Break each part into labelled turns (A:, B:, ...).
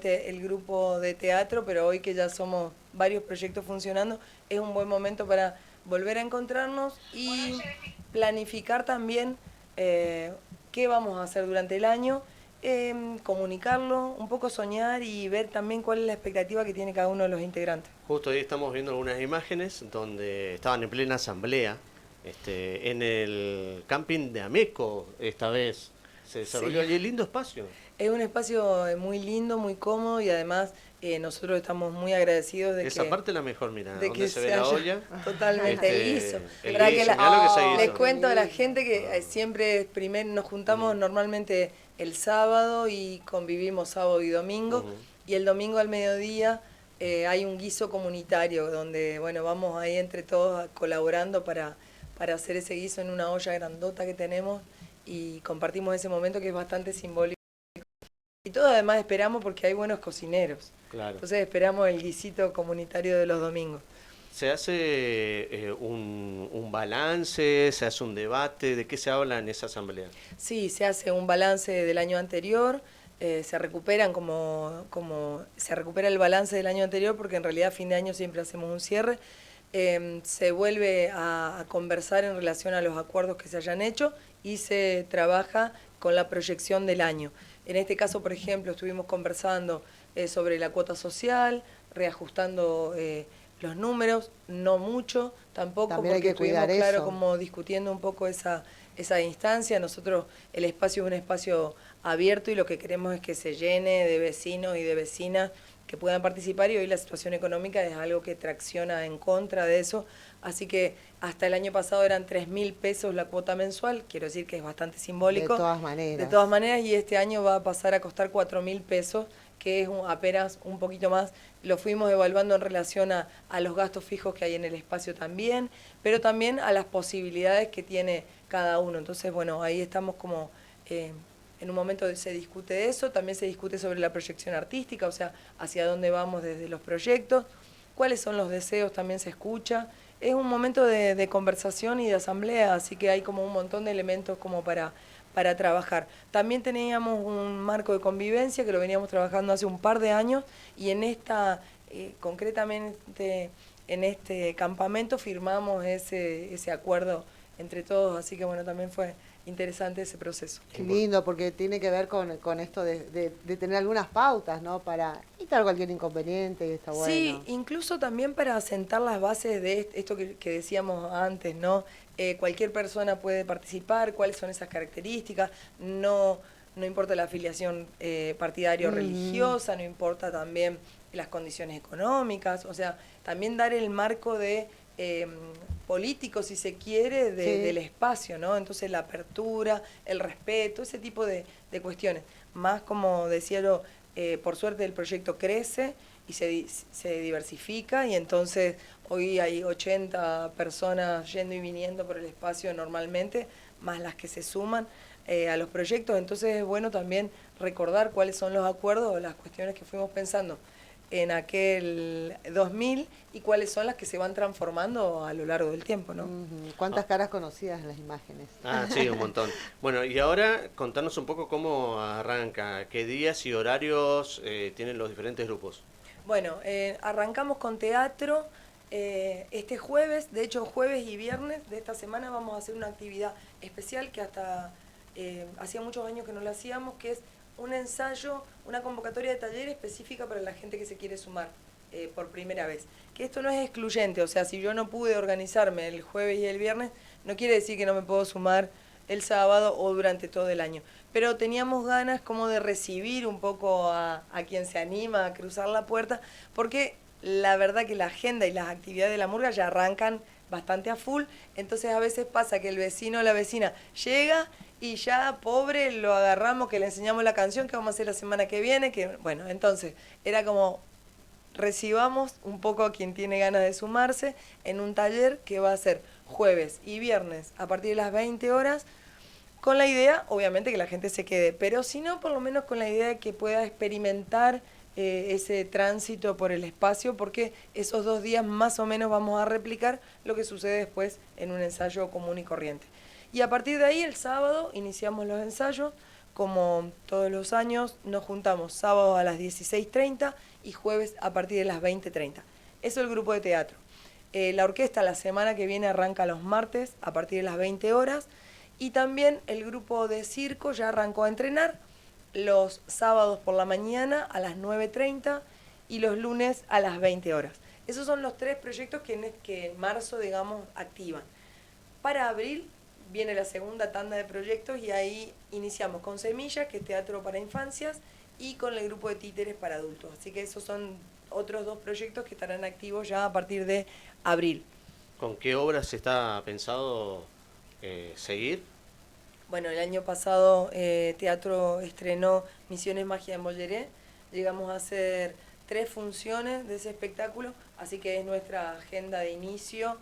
A: el grupo de teatro, pero hoy que ya somos varios proyectos funcionando, es un buen momento para volver a encontrarnos y planificar también qué vamos a hacer durante el año, comunicarlo, un poco soñar y ver también cuál es la expectativa que tiene cada uno de los integrantes.
B: Justo ahí estamos viendo algunas imágenes donde estaban en plena asamblea, en el camping de Ameco esta vez se desarrolló
A: Sí.
B: allí lindo espacio.
A: Es un espacio muy lindo, muy cómodo y además nosotros estamos muy agradecidos
B: Esa parte es la mejor, mira,
A: de
B: donde
A: que
B: se ve
A: se
B: la
A: haya
B: olla,
A: totalmente el guiso.
B: el
A: Para que
B: guiso, mirá lo que se
A: les
B: hizo.
C: qué
A: cuento a la
C: lindo.
A: gente que siempre nos juntamos
B: Ujú,
A: normalmente el sábado y convivimos sábado y domingo,
B: ujú.
A: y el domingo al mediodía hay un guiso comunitario donde bueno, vamos ahí entre todos colaborando para hacer ese guiso en una olla grandota que tenemos y compartimos ese momento que es bastante simbólico. Y todo además esperamos porque hay buenos cocineros.
B: Claro.
A: Entonces esperamos el guisito comunitario de los domingos.
B: Se hace un balance, se hace un debate, ¿de qué se habla en esa asamblea?
A: Sí, se hace un balance del año anterior, se recuperan se recupera el balance del año anterior porque en realidad a fin de año siempre hacemos un cierre. Se vuelve a conversar en relación a los acuerdos que se hayan hecho y se trabaja con la proyección del año. En este caso, por ejemplo, estuvimos conversando sobre la cuota social, reajustando los números, no mucho tampoco,
C: También hay
A: porque
C: que
A: estuvimos,
C: cuidar
A: claro,
C: eso.
A: como discutiendo un poco esa instancia. Nosotros, el espacio es un espacio abierto y lo que queremos es que se llene de vecinos y de vecinas que puedan participar, y hoy la situación económica es algo que tracciona en contra de eso, así que hasta el año pasado eran 3.000 pesos la cuota mensual, quiero decir que es bastante
C: De
A: simbólico,
C: todas
A: de
C: maneras.
A: todas maneras, y este año va a pasar a costar 4.000 pesos, que es apenas un poquito más. Lo fuimos evaluando en relación a los gastos fijos que hay en el espacio también, pero también a las posibilidades que tiene cada uno. Entonces, bueno, ahí estamos como en un momento se discute de eso, también se discute sobre la proyección artística, o sea, hacia dónde vamos desde los proyectos, cuáles son los deseos, también se escucha. Es un momento de conversación y de asamblea, así que hay como un montón de elementos como para trabajar. También teníamos un marco de convivencia que lo veníamos trabajando hace un par de años, y en concretamente en este campamento firmamos ese acuerdo entre todos, así que bueno, también fue interesante ese proceso.
C: Qué lindo, porque tiene que ver con esto de tener algunas pautas, ¿no? Para evitar cualquier inconveniente y está
A: Sí,
C: bueno.
A: incluso también para sentar las bases de esto que decíamos antes, ¿no? Cualquier persona puede participar, cuáles son esas características, no importa la afiliación partidaria o
C: Ujú.
A: religiosa, no importa también las condiciones económicas, o sea, también dar el marco de político, si se quiere, del
C: Sí,
A: espacio, ¿no? Entonces la apertura, el respeto, ese tipo de cuestiones. Más como decía yo, por suerte el proyecto crece y se diversifica, y entonces hoy hay 80 personas yendo y viniendo por el espacio normalmente, más las que se suman a los proyectos. Entonces es bueno también recordar cuáles son los acuerdos o las cuestiones que fuimos pensando en aquel 2000 y cuáles son las que se van transformando a lo largo del tiempo, ¿no?
C: ujú.
B: Ah,
C: ¿Cuántas caras conocidas en las imágenes?
B: sí, un montón. Bueno, y ahora contanos un poco cómo arranca, qué días y horarios tienen los diferentes grupos.
A: Bueno, arrancamos con teatro este jueves, de hecho jueves y viernes de esta semana vamos a hacer una actividad especial que hasta hacía muchos años que no la hacíamos, que es un ensayo, una convocatoria de taller específica para la gente que se quiere sumar por primera vez. Que esto no es excluyente, o sea, si yo no pude organizarme el jueves y el viernes, no quiere decir que no me puedo sumar el sábado o durante todo el año. Pero teníamos ganas como de recibir un poco a quien se anima a cruzar la puerta, porque la verdad que la agenda y las actividades de la murga ya arrancan bastante a full, entonces a veces pasa que el vecino o la vecina llega y ya pobre lo agarramos, que le enseñamos la canción que vamos a hacer la semana que viene, que bueno, entonces era como recibamos un poco a quien tiene ganas de sumarse en un taller que va a ser jueves y viernes a partir de las 20 horas, con la idea, obviamente, que la gente se quede, pero si no, por lo menos con la idea de que pueda experimentar ese tránsito por el espacio, porque esos 2 días más o menos vamos a replicar lo que sucede después en un ensayo común y corriente. Y a partir de ahí, el sábado, iniciamos los ensayos como todos los años, nos juntamos sábado a las 16:30 y jueves a partir de las 20:30. Eso es el grupo de teatro. La orquesta la semana que viene arranca los martes a partir de las 20 horas y también el grupo de circo ya arrancó a entrenar los sábados por la mañana a las 9:30 y los lunes a las 20 horas. Esos son los 3 proyectos que en marzo, digamos, activan. Para abril viene la segunda tanda de proyectos y ahí iniciamos con Semilla, que es teatro para infancias, y con el grupo de títeres para adultos. Así que esos son otros 2 proyectos que estarán activos ya a partir de abril.
B: ¿Con qué obras está pensado seguir?
A: Bueno, el año pasado teatro estrenó Misiones Magia en Bolleré. Llegamos a hacer 3 funciones de ese espectáculo, así que es nuestra agenda de inicio.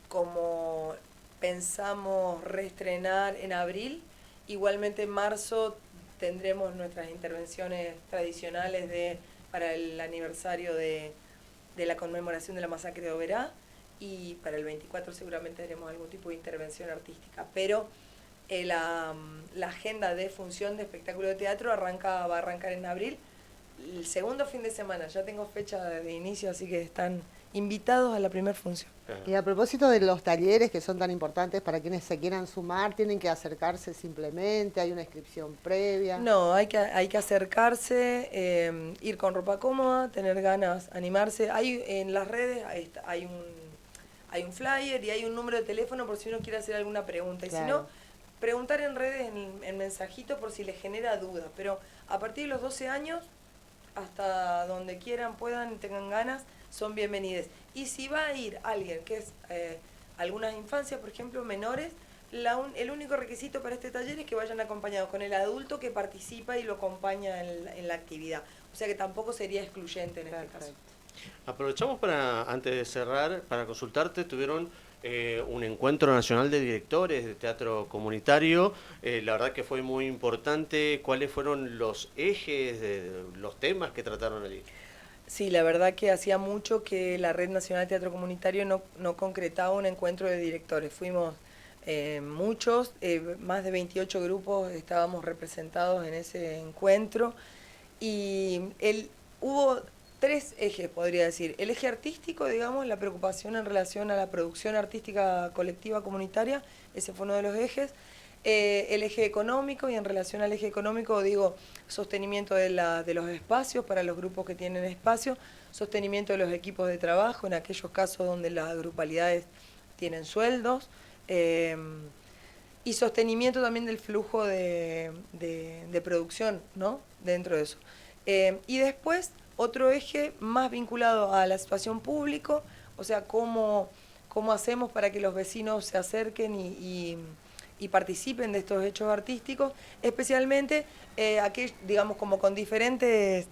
A: Como pensamos reestrenar en abril, igualmente en marzo tendremos nuestras intervenciones tradicionales para el aniversario de la conmemoración de la masacre de Oberá, y para el 24 seguramente haremos algún tipo de intervención artística, pero la agenda de función de espectáculo de teatro va a arrancar en abril, el segundo fin de semana. Ya tengo fecha de inicio, así que están invitados a la primera función.
C: Y a propósito de los talleres que son tan importantes para quienes se quieran sumar, ¿tienen que acercarse simplemente? ¿Hay una inscripción previa?
A: No, hay que acercarse, ir con ropa cómoda, tener ganas, animarse. En las redes hay un flyer y hay un número de teléfono por si uno quiere hacer alguna pregunta. Y
C: claro.
A: Si no, preguntar en redes, en mensajito, por si les genera dudas. Pero a partir de los 12 años, hasta donde quieran, puedan, tengan ganas, son bienvenidos. Y si va a ir alguien que es algunas infancias, por ejemplo, menores, el único requisito para este taller es que vayan acompañados con el adulto que participa y lo acompaña en la actividad. O sea que tampoco sería excluyente en este caso.
B: Aprovechamos antes de cerrar, para consultarte. Tuvieron un encuentro nacional de directores de teatro comunitario. La verdad que fue muy importante. ¿Cuáles fueron los ejes de los temas que trataron allí?
A: Sí, la verdad que hacía mucho que la Red Nacional de Teatro Comunitario no concretaba un encuentro de directores. Fuimos muchos, más de 28 grupos estábamos representados en ese encuentro, y hubo 3 ejes, podría decir. El eje artístico, digamos, la preocupación en relación a la producción artística colectiva comunitaria, ese fue uno de los ejes. El eje económico, y en relación al eje económico digo sostenimiento de los espacios para los grupos que tienen espacio, sostenimiento de los equipos de trabajo en aquellos casos donde las grupalidades tienen sueldos, y sostenimiento también del flujo de producción, ¿no?, dentro de eso. Y después otro eje más vinculado a la situación pública, o sea, cómo hacemos para que los vecinos se acerquen y participen de estos hechos artísticos, especialmente digamos, como con diferentes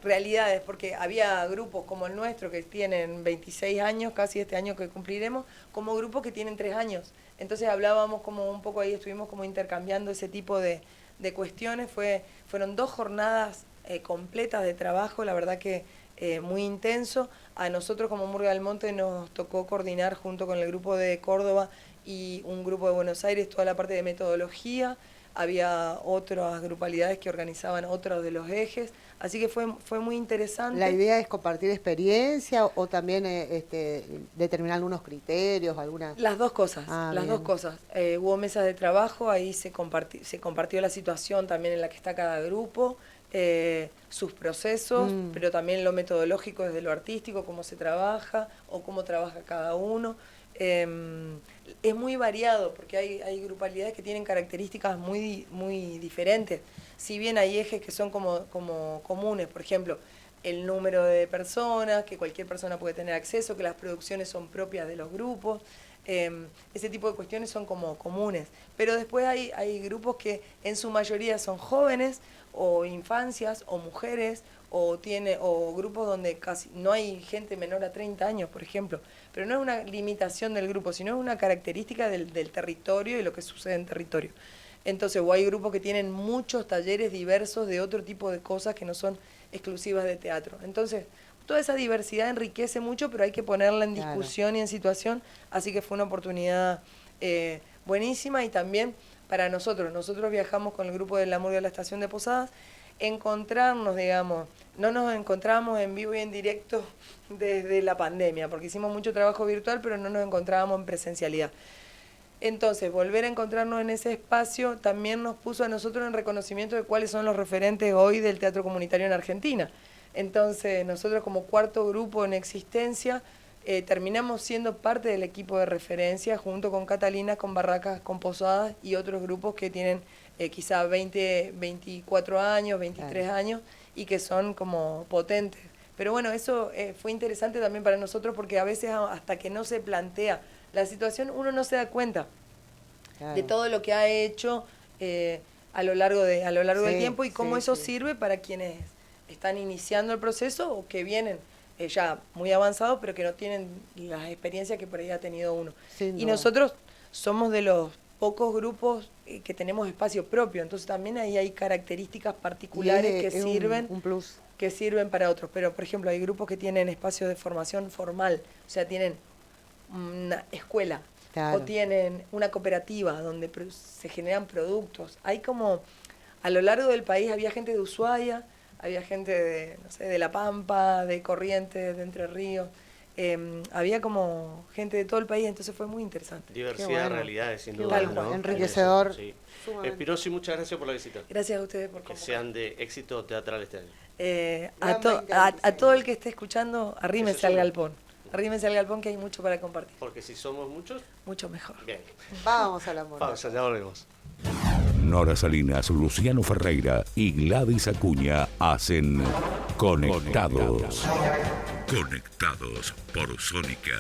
A: realidades, porque había grupos como el nuestro que tienen 26 años, casi este año que cumpliremos, como grupos que tienen 3 años. Entonces hablábamos como un poco ahí, estuvimos como intercambiando ese tipo de cuestiones. Fueron 2 jornadas completas de trabajo, la verdad que muy intenso. A nosotros como Murga del Monte nos tocó coordinar junto con el grupo de Córdoba y un grupo de Buenos Aires toda la parte de metodología. Había otras grupalidades que organizaban otros de los ejes, así que fue muy interesante.
C: ¿La idea es compartir experiencia o también determinar algunos criterios?
A: Las 2 cosas,
C: bien.
A: 2 cosas. Hubo mesas de trabajo, ahí se compartió la situación también en la que está cada grupo, sus procesos, pero también lo metodológico desde lo artístico, cómo se trabaja o cómo trabaja cada uno. Es muy variado porque hay grupalidades que tienen características muy diferentes. Si bien hay ejes que son como comunes, por ejemplo, el número de personas, que cualquier persona puede tener acceso, que las producciones son propias de los grupos, ese tipo de cuestiones son como comunes. Pero después hay grupos que en su mayoría son jóvenes o infancias o mujeres, o grupos donde casi no hay gente menor a 30 años, por ejemplo. Pero no es una limitación del grupo, sino es una característica del territorio y lo que sucede en territorio. Entonces, o hay grupos que tienen muchos talleres diversos de otro tipo de cosas que no son exclusivas de teatro. Entonces, toda esa diversidad enriquece mucho, pero hay que ponerla en discusión y en situación, así que fue una oportunidad buenísima. Y también para nosotros viajamos con el grupo de la Murga de la Estación de Posadas, encontrarnos, digamos, no nos encontrábamos en vivo y en directo desde la pandemia, porque hicimos mucho trabajo virtual, pero no nos encontrábamos en presencialidad. Entonces, volver a encontrarnos en ese espacio también nos puso a nosotros en reconocimiento de cuáles son los referentes hoy del teatro comunitario en Argentina. Entonces, nosotros como cuarto grupo en existencia, terminamos siendo parte del equipo de referencia junto con Catalina, con Barracas, con Posadas y otros grupos que tienen quizá 20, 24 años, 23 años y que son como potentes. Pero bueno, eso fue interesante también para nosotros porque a veces hasta que no se plantea la situación uno no se da cuenta de todo lo que ha hecho a lo largo del tiempo y cómo eso sirve para quienes están iniciando el proceso o que vienen ya muy avanzados, pero que no tienen las experiencias que por ahí ha tenido uno. Y nosotros somos de los pocos grupos que tenemos espacio propio, entonces también ahí hay características particulares que sirven,
C: un plus.
A: Que sirven para otros. Pero, por ejemplo, hay grupos que tienen espacios de formación formal, o sea, tienen una escuela, o tienen una cooperativa donde se generan productos. Hay como, a lo largo del país había gente de Ushuaia, había gente de, no sé, de La Pampa, de Corrientes, de Entre Ríos, había como gente de todo el país, entonces fue muy interesante.
B: Diversidad de realidades, sin duda.
A: ¿No?
C: Enriquecedor.
B: Sí. Espinosi, muchas gracias por la visita.
A: Gracias a ustedes por
B: que
A: convocar.
B: sean de éxito teatral este año.
A: A todo el que esté escuchando, arrímese al galpón. Arrímese al galpón que hay mucho para compartir.
B: Porque si somos muchos,
A: mucho mejor.
B: Bien.
C: Vamos al amor.
B: Pausa, ya volvemos.
D: Nora Salinas, Luciano Ferreira y Gladys Acuña hacen Conectados. Conectados por Sónica.